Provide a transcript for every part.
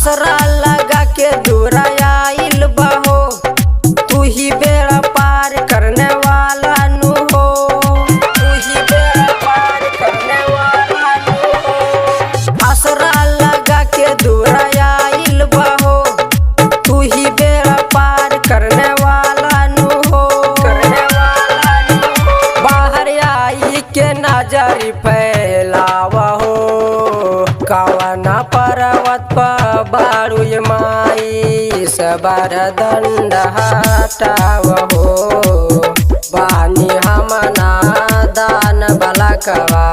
आसरा लगा के दूर आइल बहो, तू ही बेड़ा पार करने वाला नु हो, तू ही बेड़ा पार करने वाला नु हो। आसरा लगा के दूर आइल बहो, तू ही बेड़ा पार करने वाला नु हो, करने वाला नु हो। बाहर आई के नजर फैलावा हो, कवना पर्वत पर बारू माई सबर दंड हटावहो। बानी हमना दान बलकवा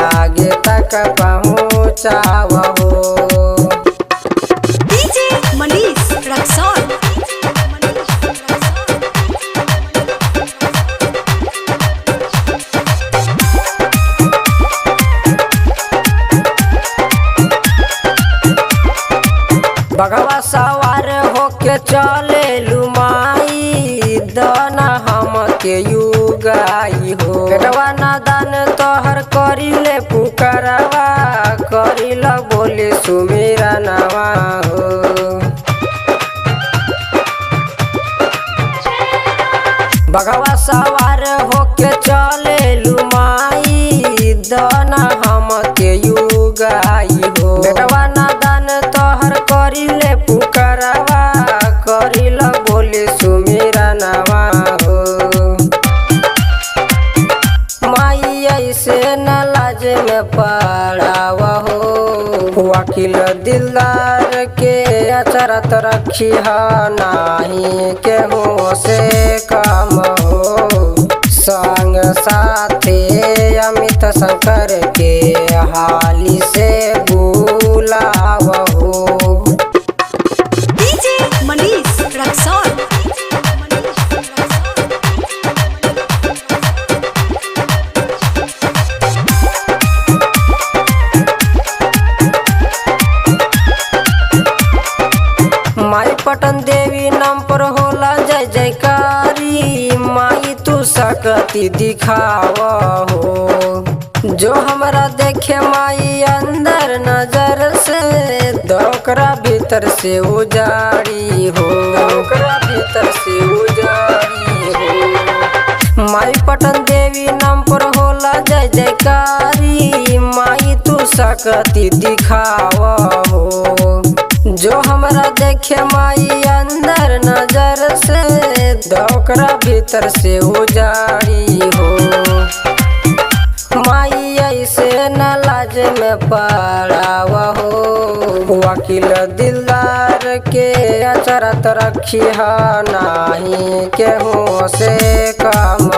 आगे तक पहुँचावहो। डीजे मनीष रक्सौल। बगवा सवार होके चले लुमाई, दाना हम के युगाई हो। बेटवा नादान तोहर करिले पुकारवा, करिला बोले सुमेरा नवा हो। बगवा सवार होके चले लुमाई, दाना हम के युगाई हो। बेटवा नादान तोहर करिले पुकारवा, करिला बोले सुमेरा नवा हो। माई ऐसे न लाज में पड़ावा हो, वकील दिलदार के अचरत रखी नाही केहू से कम हो। संग साथे अमित शंकर के हाली से बुलावहो। डीजे मनीष रक्सौल। माई पटन देवी नाम पर होला जय जयकारी, माई तू सकती दिखावा हो। जो हमरा देखे माई अंदर नजर से, दोकरा भीतर से उजाड़ी हो, दोकरा भीतर से उजाड़ी हो। माई पटन देवी नाम पर होला जय जयकारी, माई तू सकती दिखावा हो। जो हमरा देखे माई अंदर नजर से, दोकरा भीतर से उजाड़ी हो। माई ऐसे न लाज में पड़ावा हो, वकील दिलदार के अचरत रखी नाही केहू से कम